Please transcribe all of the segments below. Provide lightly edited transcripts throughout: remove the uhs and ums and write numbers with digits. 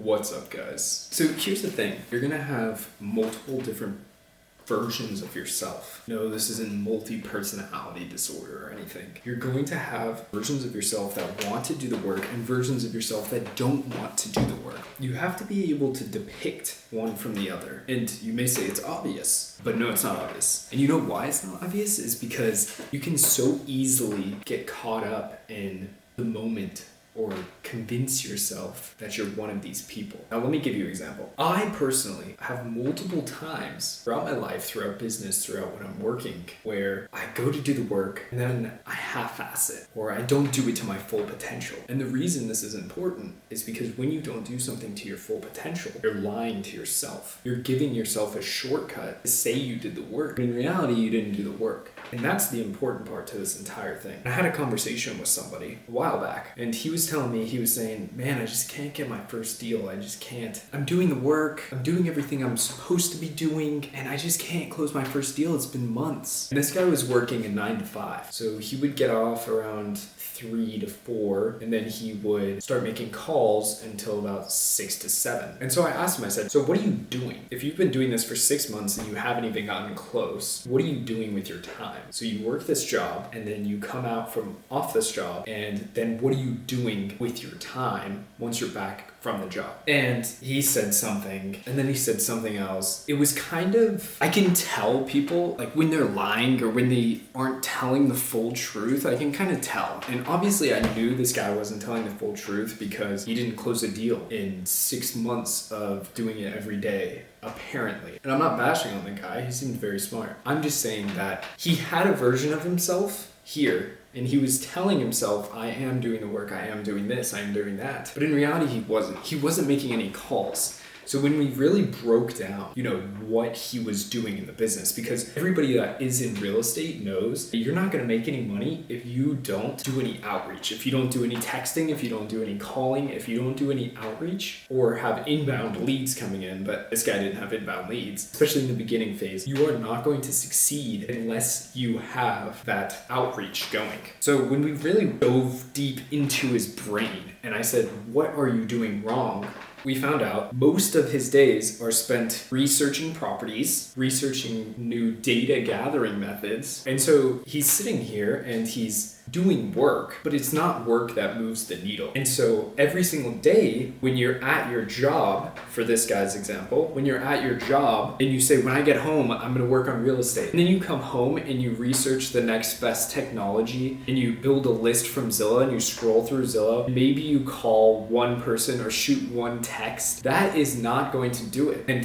What's up, guys? So here's the thing. You're gonna have multiple different versions of yourself. No, this isn't multi-personality disorder or anything. You're going to have versions of yourself that want to do the work and versions of yourself that don't want to do the work. You have to be able to depict one from the other. And you may say it's obvious, but no, it's not obvious. And you know why it's not obvious? Is because you can so easily get caught up in the moment or convince yourself that you're one of these people. Now, let me give you an example. I personally have multiple times throughout my life, throughout business, throughout when I'm working, where I go to do the work and then I half-ass it, or I don't do it to my full potential. And the reason this is important is because when you don't do something to your full potential, you're lying to yourself. You're giving yourself a shortcut to say you did the work. But in reality, you didn't do the work. And that's the important part to this entire thing. I had a conversation with somebody a while back, and he was telling me, he was saying, man, I just can't get my first deal. I just can't. I'm doing the work. I'm doing everything I'm supposed to be doing, and I just can't close my first deal. It's been months. And this guy was working a 9 to 5. So he would get off around 3 to 4, and then he would start making calls until about 6 to 7. And so I asked him, I said, so what are you doing? If you've been doing this for 6 months and you haven't even gotten close, what are you doing with your time? So you work this job, and then you come out from off this job, and then what are you doing with your time once you're back from the job? And he said something, and then he said something else. It was kind of, I can tell people, like when they're lying or when they aren't telling the full truth, I can kind of tell. And obviously I knew this guy wasn't telling the full truth because he didn't close a deal in 6 months of doing it every day, apparently. And I'm not bashing on the guy, he seemed very smart. I'm just saying that he had a version of himself here, and he was telling himself, I am doing the work, I am doing this, I am doing that. But in reality, he wasn't. He wasn't making any calls. So when we really broke down, what he was doing in the business, because everybody that is in real estate knows that you're not going to make any money if you don't do any outreach, if you don't do any texting, if you don't do any calling, if you don't do any outreach or have inbound leads coming in. But this guy didn't have inbound leads, especially in the beginning phase. You are not going to succeed unless you have that outreach going. So when we really dove deep into his brain and I said, what are you doing wrong? We found out most of his days are spent researching properties, researching new data gathering methods. And so he's sitting here and he's doing work, but it's not work that moves the needle. And so every single day when you're at your job, for this guy's example, when you're at your job and you say, when I get home, I'm going to work on real estate. And then you come home and you research the next best technology and you build a list from Zillow and you scroll through Zillow. Maybe you call one person or shoot one text. That is not going to do it. And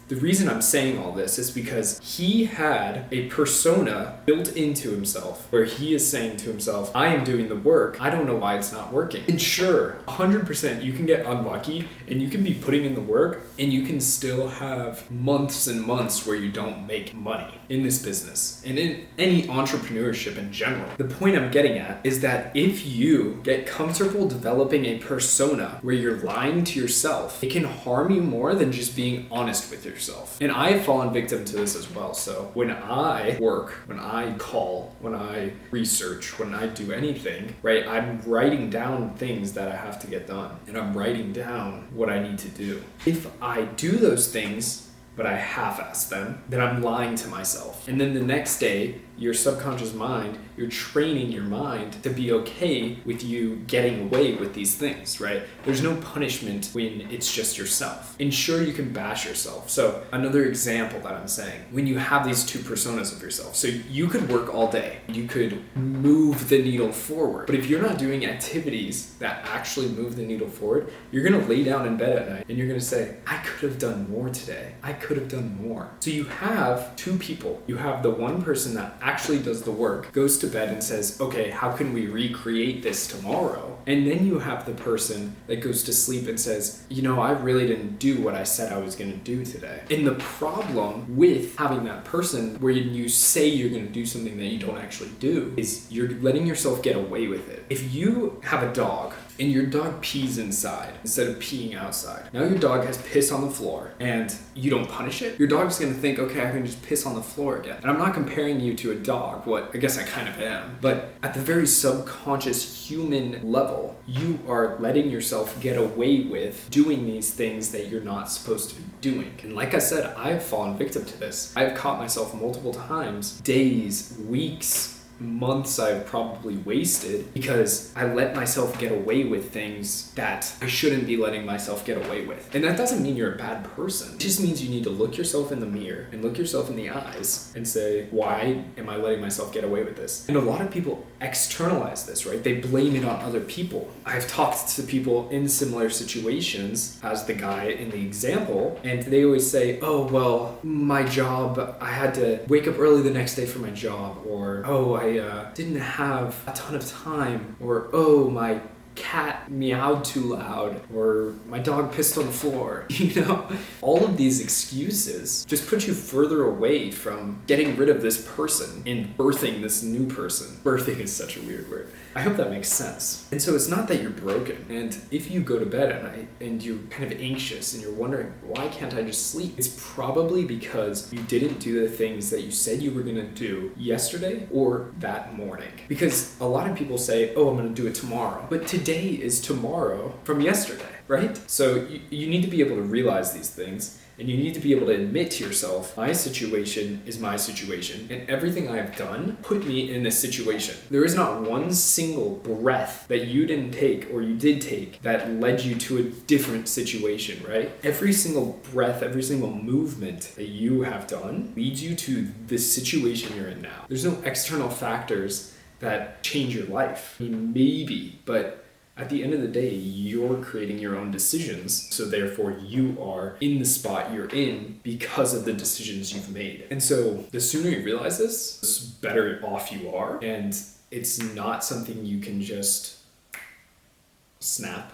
the reason I'm saying all this is because he had a persona built into himself where he is saying to himself, I am doing the work. I don't know why it's not working. And sure, 100% you can get unlucky and you can be putting in the work and you can still have months and months where you don't make money in this business and in any entrepreneurship in general. The point I'm getting at is that if you get comfortable developing a persona where you're lying to yourself, it can harm you more than just being honest with yourself. And I've fallen victim to this as well. So when I work, when I call, when I research, when I do anything, right, I'm writing down things that I have to get done. And I'm writing down what I need to do. If I do those things, but I half-ass them, then I'm lying to myself. And then the next day, your subconscious mind, you're training your mind to be okay with you getting away with these things, right? There's no punishment when it's just yourself. And sure, you can bash yourself. So another example that I'm saying, when you have these two personas of yourself, so you could work all day, you could move the needle forward, but if you're not doing activities that actually move the needle forward, you're gonna lay down in bed at night and you're gonna say, I could have done more today. I could have done more. So you have two people. You have the one person that actually does the work, goes to bed and says, okay, how can we recreate this tomorrow? And then you have the person that goes to sleep and says, I really didn't do what I said I was going to do today. And the problem with having that person where you say you're going to do something that you don't actually do is you're letting yourself get away with it. If you have a dog and your dog pees inside instead of peeing outside. Now your dog has piss on the floor and you don't punish it. Your dog's gonna think, okay, I can just piss on the floor again. And I'm not comparing you to a dog, what I guess I kind of am. But at the very subconscious human level, you are letting yourself get away with doing these things that you're not supposed to be doing. And like I said, I've fallen victim to this. I've caught myself multiple times, days, weeks, months I've probably wasted because I let myself get away with things that I shouldn't be letting myself get away with. And that doesn't mean you're a bad person. It just means you need to look yourself in the mirror and look yourself in the eyes and say, why am I letting myself get away with this? And a lot of people externalize this, right? They blame it on other people. I've talked to people in similar situations as the guy in the example, and they always say, oh, well, my job, I had to wake up early the next day for my job, or, oh, I didn't have a ton of time, or, oh, my cat meowed too loud, or my dog pissed on the floor. You know, all of these excuses just put you further away from getting rid of this person and birthing this new person. Birthing is such a weird word. I hope that makes sense. And so it's not that you're broken. And if you go to bed at night and you're kind of anxious and you're wondering, why can't I just sleep? It's probably because you didn't do the things that you said you were going to do yesterday or that morning. Because a lot of people say, oh, I'm going to do it tomorrow. But today is tomorrow from yesterday, right? So you need to be able to realize these things. And you need to be able to admit to yourself, my situation is my situation, and everything I've done put me in this situation. There is not one single breath that you didn't take or you did take that led you to a different situation, right? Every single breath, every single movement that you have done leads you to this situation you're in now. There's no external factors that change your life. I mean, maybe, but at the end of the day, you're creating your own decisions, so therefore you are in the spot you're in because of the decisions you've made. And so the sooner you realize this, the better off you are, and it's not something you can just snap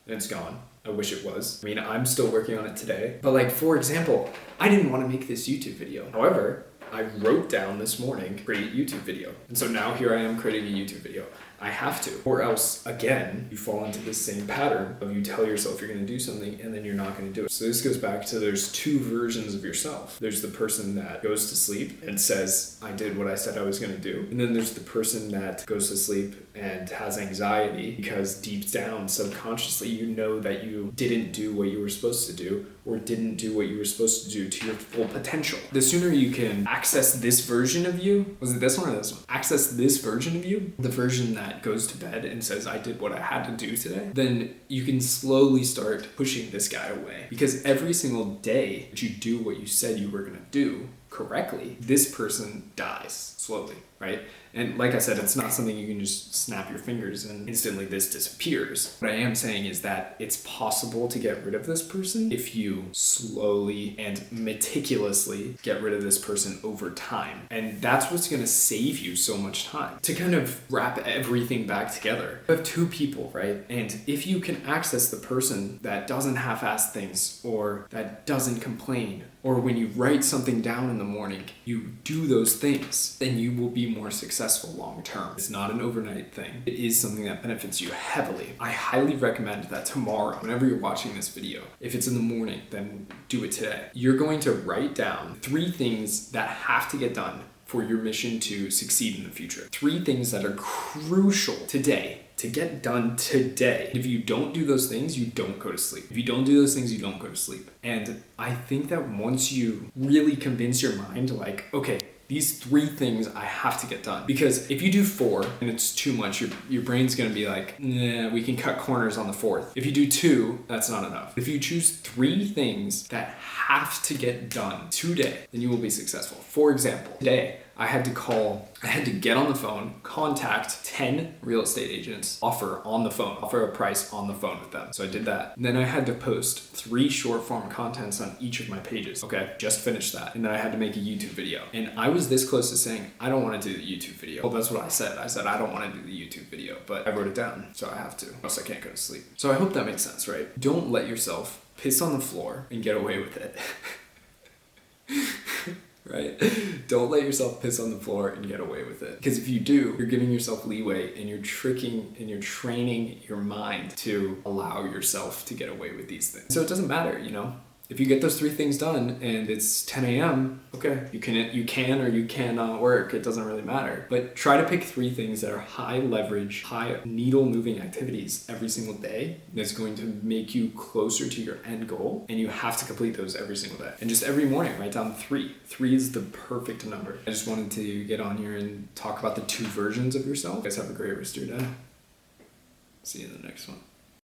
and it's gone. I wish it was. I mean, I'm still working on it today. But like, for example, I didn't want to make this YouTube video. However, I wrote down this morning, create YouTube video. And so now here I am creating a YouTube video. I have to. Or else, again, you fall into the same pattern of you tell yourself you're going to do something and then you're not going to do it. So this goes back to there's two versions of yourself. There's the person that goes to sleep and says, I did what I said I was going to do. And then there's the person that goes to sleep and has anxiety because deep down, subconsciously, you know that you didn't do what you were supposed to do or didn't do what you were supposed to do to your full potential. The sooner you can access this version of you, was it this one or this one? Access this version of you, the version that goes to bed and says, I did what I had to do today, then you can slowly start pushing this guy away. Because every single day that you do what you said you were going to do correctly, this person dies slowly, right? And like I said, it's not something you can just snap your fingers and instantly this disappears. What I am saying is that it's possible to get rid of this person if you slowly and meticulously get rid of this person over time. And that's what's going to save you so much time. To kind of wrap everything back together, you have two people, right? And if you can access the person that doesn't half-ass things or that doesn't complain, or when you write something down in the morning, you do those things, then you will be more successful long term. It's not an overnight thing. It is something that benefits you heavily. I highly recommend that tomorrow, whenever you're watching this video, if it's in the morning, then do it today. You're going to write down 3 things that have to get done for your mission to succeed in the future. 3 things that are crucial today to get done today. If you don't do those things, you don't go to sleep. If you don't do those things, you don't go to sleep. And I think that once you really convince your mind, like, okay, these 3 things I have to get done. Because if you do 4 and it's too much, your brain's gonna be like, nah, we can cut corners on the 4th. If you do 2, that's not enough. If you choose 3 things that have to get done today, then you will be successful. For example, today, I had to get on the phone, contact 10 real estate agents, offer a price on the phone with them. So I did that. And then I had to post 3 short form contents on each of my pages. Okay, just finished that. And then I had to make a YouTube video. And I was this close to saying, I don't want to do the YouTube video. Well, that's what I said. I said, I don't want to do the YouTube video, but I wrote it down, so I have to, or else I can't go to sleep. So I hope that makes sense, right? Don't let yourself piss on the floor and get away with it. right? Don't let yourself piss on the floor and get away with it. Because if you do, you're giving yourself leeway and you're tricking and you're training your mind to allow yourself to get away with these things. So it doesn't matter, you know? If you get those 3 things done and it's 10 a.m., okay, you can or you cannot work. It doesn't really matter. But try to pick 3 things that are high leverage, high needle moving activities every single day. That's going to make you closer to your end goal. And you have to complete those every single day. And just every morning, write down 3. 3 is the perfect number. I just wanted to get on here and talk about the 2 versions of yourself. You guys have a great rest of your day. See you in the next one.